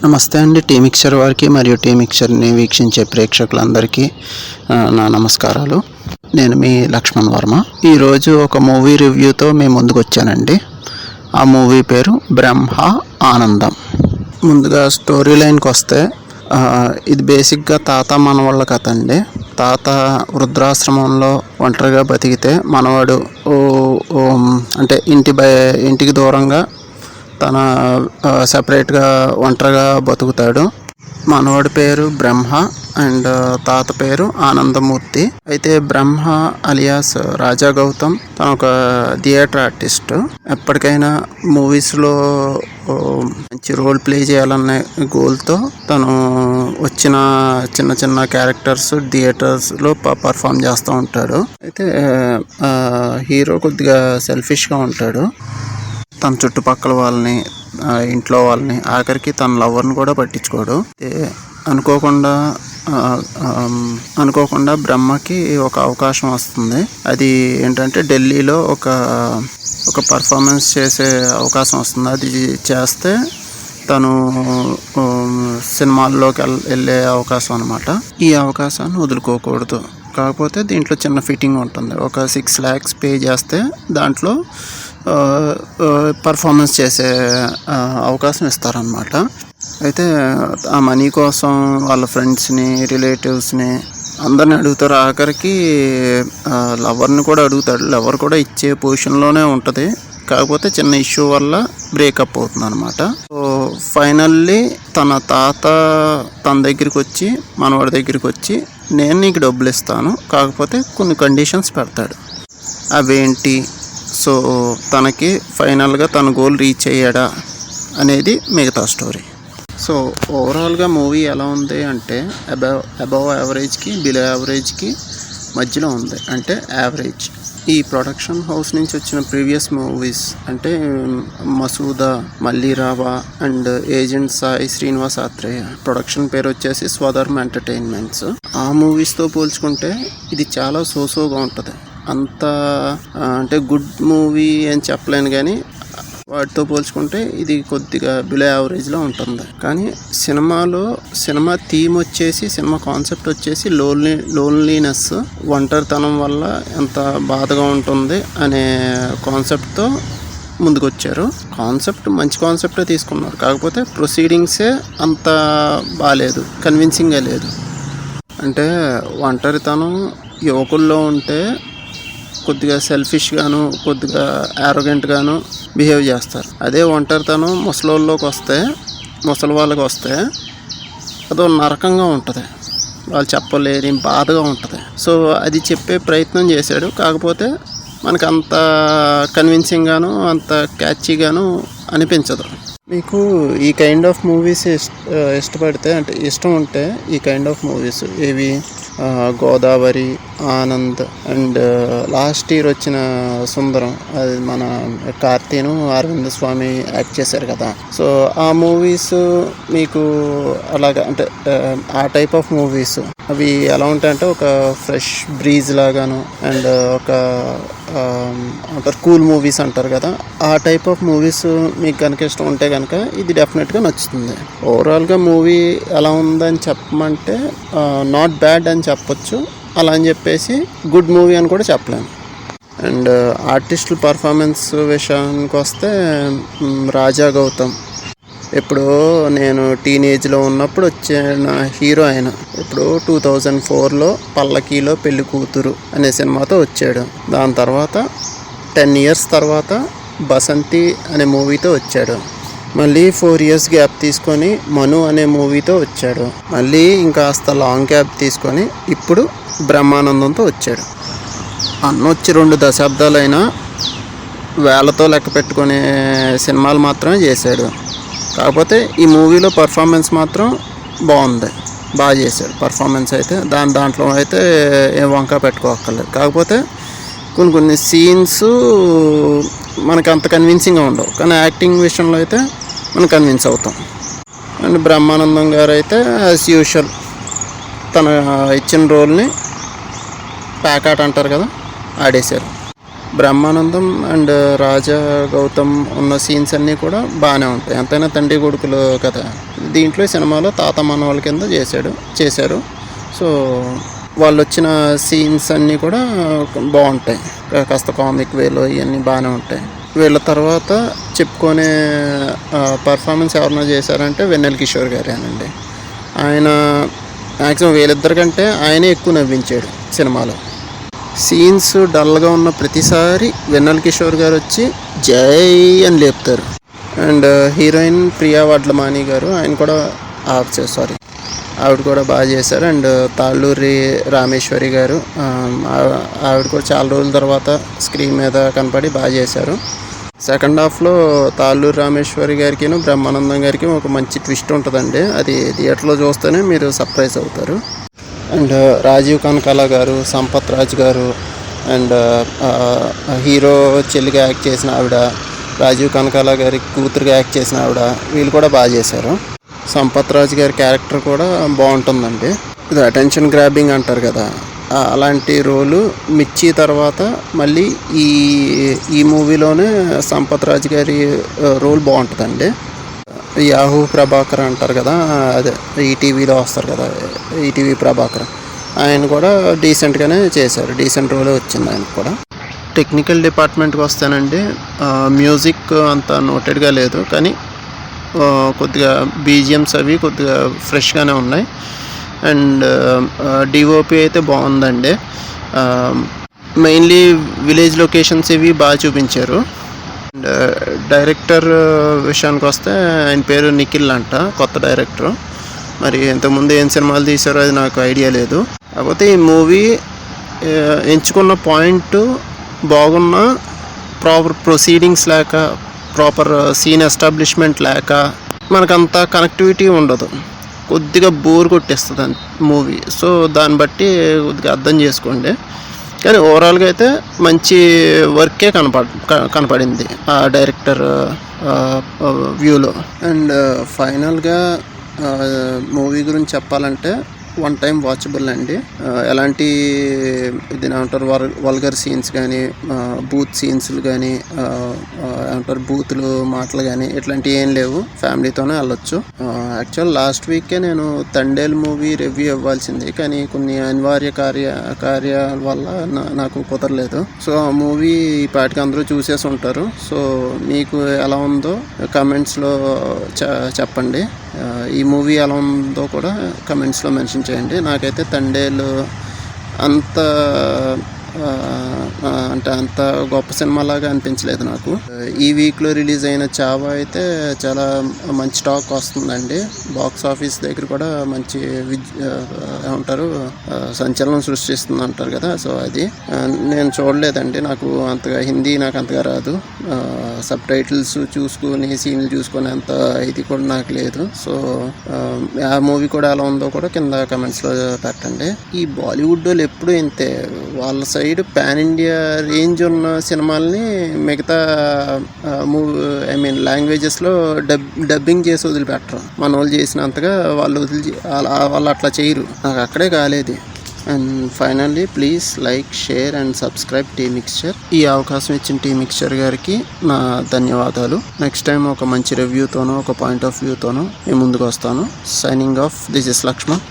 నమస్తే అండి. Tea mixture వారికి మరియు టీ మిక్చర్ని వీక్షించే ప్రేక్షకులందరికీ నా నమస్కారాలు. నేను మీ లక్ష్మణ్ వర్మ. ఈరోజు ఒక మూవీ రివ్యూతో మేము ముందుకు వచ్చానండి. ఆ మూవీ పేరు బ్రహ్మ ఆనందం. ముందుగా స్టోరీ లైన్కి వస్తే ఇది బేసిక్గా తాత మనవాళ్ళ కథ అండి. తాత వృద్ధాశ్రమంలో ఒంటరిగా బతికితే మనవాడు అంటే ఇంటికి దూరంగా తన సపరేట్గా ఒంటరిగా బతుకుతాడు. మనవాడి పేరు బ్రహ్మ అండ్ తాత పేరు ఆనందమూర్తి. అయితే బ్రహ్మ అలియాస్ రాజా గౌతమ్ తను ఒక థియేటర్ ఆర్టిస్ట్. ఎప్పటికైనా మూవీస్లో మంచి రోల్ ప్లే చేయాలనే గోల్తో తను వచ్చిన చిన్న చిన్న క్యారెక్టర్స్ థియేటర్స్లో పర్ఫామ్ చేస్తూ ఉంటాడు. అయితే హీరో కొద్దిగా సెల్ఫిష్గా ఉంటాడు. తన చుట్టుపక్కల వాళ్ళని, ఇంట్లో వాళ్ళని, ఆఖరికి తన లవర్ని కూడా పట్టించుకోడు. అనుకోకుండా బ్రహ్మకి ఒక అవకాశం వస్తుంది. అది ఏంటంటే ఢిల్లీలో ఒక పర్ఫార్మెన్స్ చేసే అవకాశం వస్తుంది. అది చేస్తే తను సినిమాల్లోకి వెళ్ళే అవకాశం అనమాట. ఈ అవకాశాన్ని వదులుకోకూడదు. కాకపోతే దీంట్లో చిన్న ఫిట్టింగ్ ఉంటుంది. ఒక 6 lakhs పే చేస్తే దాంట్లో పర్ఫార్మెన్స్ చేసే అవకాశం ఇస్తారనమాట. అయితే ఆ మనీ కోసం వాళ్ళ ఫ్రెండ్స్ని, రిలేటివ్స్ని అందరిని అడుగుతారు. ఆఖరికి లవర్ని కూడా అడుగుతాడు. లవర్ కూడా ఇచ్చే పొజిషన్లోనే ఉంటుంది. కాకపోతే చిన్న ఇష్యూ వల్ల బ్రేకప్ అవుతుంది అనమాట. సో ఫైనల్లీ తన తాత తన దగ్గరికి వచ్చి, మనవాడి దగ్గరికి వచ్చి, నేను నీకు డబ్బులు ఇస్తాను, కాకపోతే కొన్ని కండిషన్స్ పెడతాడు. అవేంటి, సో తనకి ఫైనల్గా తన గోల్ రీచ్ అయ్యాడా అనేది మిగతా స్టోరీ. సో ఓవరాల్గా మూవీ ఎలా ఉంది అంటే అబవ్ యావరేజ్కి బిలో యావరేజ్కి మధ్యలో ఉంది. అంటే యావరేజ్. ఈ ప్రొడక్షన్ హౌస్ నుంచి వచ్చిన ప్రీవియస్ మూవీస్ అంటే Masooda, Malli Raava and agent Sai Srinivas Athreya, production పేరు వచ్చేసి స్వధర్మ ఎంటర్టైన్మెంట్స్. ఆ మూవీస్తో పోల్చుకుంటే ఇది చాలా సోసోగా ఉంటుంది. అంత అంటే గుడ్ మూవీ అని చెప్పలేను, కానీ వాటితో పోల్చుకుంటే ఇది కొద్దిగా బిలో యావరేజ్లో ఉంటుంది. కానీ సినిమా థీమ్ వచ్చేసి, సినిమా కాన్సెప్ట్ వచ్చేసి లోన్లీనెస్, ఒంటరితనం వల్ల ఎంత బాధగా ఉంటుంది అనే కాన్సెప్ట్తో ముందుకొచ్చారు. మంచి కాన్సెప్టే తీసుకున్నారు. కాకపోతే ప్రొసీడింగ్సే అంత బాగాలేదు, కన్విన్సింగ్గా లేదు. అంటే ఒంటరితనం యువకుల్లో ఉంటే కొద్దిగా సెల్ఫిష్గాను, కొద్దిగా యారోగెంట్గాను బిహేవ్ చేస్తారు. అదే ఒంటరితనం ముసలి వాళ్ళకి వస్తే అదో నరకంగా ఉంటుంది. వాళ్ళు చెప్పలేని బాధగా ఉంటుంది. సో అది చెప్పే ప్రయత్నం చేశాడు. కాకపోతే మనకు అంత కన్విన్సింగ్గాను, అంత క్యాచీగాను అనిపించదు. మీకు ఈ కైండ్ ఆఫ్ మూవీస్ ఇష్టపడితే, అంటే ఇష్టం ఉంటే ఈ కైండ్ ఆఫ్ మూవీస్ ఏవి, Godavari, Anand and last year వచ్చిన సుందరం, అది మన కార్తీను అరవింద్ స్వామి యాక్ట్ చేశారు కదా. సో ఆ మూవీస్ మీకు అలాగా, అంటే ఆ టైప్ ఆఫ్ మూవీస్ అవి ఎలా ఉంటాయంటే ఒక ఫ్రెష్ బ్రీజ్ లాగాను అండ్ ఒక కూల్ మూవీస్ అంటారు కదా, ఆ టైప్ ఆఫ్ మూవీస్ మీకు కనుక ఇష్టం ఉంటే కనుక ఇది డెఫినెట్గా నచ్చుతుంది. ఓవరాల్గా మూవీ ఎలా ఉందని చెప్పమంటే నాట్ బ్యాడ్ అని చెప్పొచ్చు. అలా అని చెప్పేసి గుడ్ మూవీ అని కూడా చెప్పలేను. అండ్ ఆర్టిస్టుల పర్ఫార్మెన్స్ విషయానికి వస్తే రాజా గౌతమ్ ఎప్పుడో నేను టీనేజ్లో ఉన్నప్పుడు వచ్చిన హీరో. ఆయన ఇప్పుడు 2004లో పల్లకీలో పెళ్లి కూతురు అనే సినిమాతో వచ్చాడు. దాని తర్వాత 10 years తర్వాత బసంతి అనే మూవీతో వచ్చాడు. మళ్ళీ 4 years గ్యాప్ తీసుకొని మను అనే మూవీతో వచ్చాడు. మళ్ళీ ఇంకాస్త లాంగ్ గ్యాప్ తీసుకొని ఇప్పుడు బ్రహ్మానందంతో వచ్చాడు. వచ్చి 2 దశాబ్దాలైనా వేలతో లెక్క పెట్టుకునే సినిమాలు మాత్రమే చేశాడు. కాకపోతే ఈ మూవీలో పర్ఫార్మెన్స్ మాత్రం బాగా చేశాడు. పర్ఫార్మెన్స్ అయితే దాంట్లో అయితే ఏం వంక పెట్టుకోక్కర్లేదు. కాకపోతే కొన్ని సీన్స్ మనకు అంత కన్విన్సింగ్గా ఉండవు, కానీ యాక్టింగ్ విషయంలో అయితే మనం కన్విన్స్ అవుతాం. అండ్ బ్రహ్మానందం గారు అయితే యాజ్ యూజువల్ తన ఇచ్చిన రోల్ని ప్యాకాట్ అంటారు కదా, ఆడేశారు. బ్రహ్మానందం అండ్ రాజా గౌతమ్ ఉన్న సీన్స్ అన్నీ కూడా బాగానే ఉంటాయి. ఎంతైనా తండ్రి కొడుకులు కదా. దీంట్లో సినిమాలో తాత మనవాళ్ళ కింద చేశారు. సో వాళ్ళు వచ్చిన సీన్స్ అన్నీ కూడా బాగుంటాయి. కాస్త కామిక్ వేలో ఇవన్నీ బాగానే ఉంటాయి. వీళ్ళ తర్వాత చెప్పుకునే పర్ఫార్మెన్స్ ఎవరైనా చేశారంటే వెన్నెల కిషోర్ గారేనండి. ఆయన మ్యాక్సిమం వీళ్ళిద్దరికంటే ఆయనే ఎక్కువ నవ్వించాడు సినిమాలో. సీన్స్ డల్గా ఉన్న ప్రతిసారి వెన్నెల కిషోర్ గారు వచ్చి జై అని లేపుతారు. అండ్ హీరోయిన్ ప్రియా వడ్లమాని గారు ఆవిడ కూడా బాగా చేశారు. అండ్ తాళ్ళూరి రామేశ్వరి గారు ఆవిడ కూడా చాలా రోజుల తర్వాత స్క్రీన్ మీద కనపడి బాగా చేశారు. సెకండ్ హాఫ్లో తాళ్ళూరి రామేశ్వరి గారికి బ్రహ్మానందం గారికి ఒక మంచి ట్విస్ట్ ఉంటుందండి. అది థియేటర్లో చూస్తేనే మీరు సర్ప్రైజ్ అవుతారు. అండ్ రాజీవ్ కనకాల గారు, సంపత్ రాజ్ గారు అండ్ హీరో చెల్లిగా యాక్ట్ చేసిన ఆవిడ, రాజీవ్ కనకాల గారి కూతురుగా యాక్ట్ చేసిన ఆవిడ, వీళ్ళు కూడా బాగా చేశారు. సంపత్ రాజ్ గారి క్యారెక్టర్ కూడా బాగుంటుందండి. ఇది అటెన్షన్ గ్రాబింగ్ అంటారు కదా, అలాంటి రోలు మిర్చి తర్వాత మళ్ళీ ఈ మూవీలోనే సంపత్ రాజ్ గారి రోల్ బాగుంటుందండి. యాహూ ప్రభాకర్ అంటారు కదా, అదే ఈటీవీలో వస్తారు కదా, ఈటీవీ ప్రభాకర్, ఆయన కూడా డీసెంట్గానే చేశారు. డీసెంట్ రోలే వచ్చింది ఆయనకు కూడా. టెక్నికల్ డిపార్ట్మెంట్కి వస్తానండి, మ్యూజిక్ అంత నోటెడ్గా లేదు, కానీ కొద్దిగా బీజిఎమ్స్ అవి కొద్దిగా ఫ్రెష్గానే ఉన్నాయి. అండ్ డిఓపి అయితే బాగుందండి. మెయిన్లీ విలేజ్ లొకేషన్స్ ఇవి బాగా చూపించారు. అండ్ డైరెక్టర్ విషయానికి వస్తే ఆయన పేరు నిఖిల్ అంట, కొత్త డైరెక్టరు. మరి ఇంతకుముందు ఏం సినిమాలు తీశారో అది నాకు ఐడియా లేదు. కాకపోతే ఈ మూవీ ఎంచుకున్న పాయింట్ బాగున్న, ప్రాపర్ ప్రొసీడింగ్స్ లేక, ప్రాపర్ సీన్ ఎస్టాబ్లిష్మెంట్ లేక మనకంత కనెక్టివిటీ ఉండదు, కొద్దిగా బోర్ కొట్టేస్తుంది మూవీ. సో దాన్ని బట్టి కొద్దిగా అర్థం చేసుకోండి. కానీ ఓవరాల్గా అయితే మంచి వర్కే కనపడింది ఆ డైరెక్టర్ వ్యూలో. అండ్ ఫైనల్గా మూవీ గురించి చెప్పాలంటే వన్ టైం వాచబుల్ అండి. ఎలాంటి ఇది ఏమంటారు వల్గర్ సీన్స్ కానీ, బూత్ సీన్స్లు కానీ, ఏమంటారు బూతులు మాటలు కానీ ఇట్లాంటివి ఏం లేవు. ఫ్యామిలీతోనే వెళ్ళొచ్చు. యాక్చువల్ లాస్ట్ వీకే నేను తండేల్ మూవీ రివ్యూ ఇవ్వాల్సింది, కానీ కొన్ని అనివార్య కార్యాల వల్ల నాకు కుదరలేదు. సో ఆ మూవీ ఈ పాటికి అందరూ చూసేసి ఉంటారు. సో మీకు ఎలా ఉందో కమెంట్స్లో చెప్పండి. ఈ మూవీ ఎలా ఉందో కూడా కమెంట్స్లో మెన్షన్ చేయండి. నాకైతే తండేలు అంత అంత గొప్ప సినిమాలాగా అనిపించలేదు నాకు. ఈ వీక్లో రిలీజ్ అయిన చావా అయితే చాలా మంచి టాక్ వస్తుందండి. బాక్స్ ఆఫీస్ దగ్గర కూడా మంచి ఏమంటారు సంచలనం సృష్టిస్తుంది అంటారు కదా. సో అది నేను చూడలేదండి, నాకు అంతగా హిందీ నాకు అంతగా రాదు. సబ్ టైటిల్స్ చూసుకొని సీన్లు చూసుకొని అంత ఇది కూడా నాకు లేదు. సో ఆ మూవీ కూడా ఎలా ఉందో కూడా కింద కమెంట్స్లో పెట్టండి. ఈ బాలీవుడ్ వాళ్ళు ఎప్పుడూ ఇంతే, వాళ్ళ సైడ్ పాన్ ఇండియా రేంజ్ ఉన్న సినిమాల్ని మిగతా లాంగ్వేజెస్లో డబ్బింగ్ చేసి వదిలిపెట్టరు. మన వాళ్ళు చేసినంతగా వాళ్ళు అట్లా చేయరు. నాకు అక్కడే కాలేదు. And finally please like, share and subscribe tea mixture. ఈ అవకాశం ఇచ్చిన టీ మిక్స్చర్ గారికి నా ధన్యవాదాలు. నెక్స్ట్ టైం ఒక మంచి రివ్యూతోనో, ఒక పాయింట్ ఆఫ్ వ్యూతోనో నేను ముందుకు వస్తాను. Signing off, this is Laxman.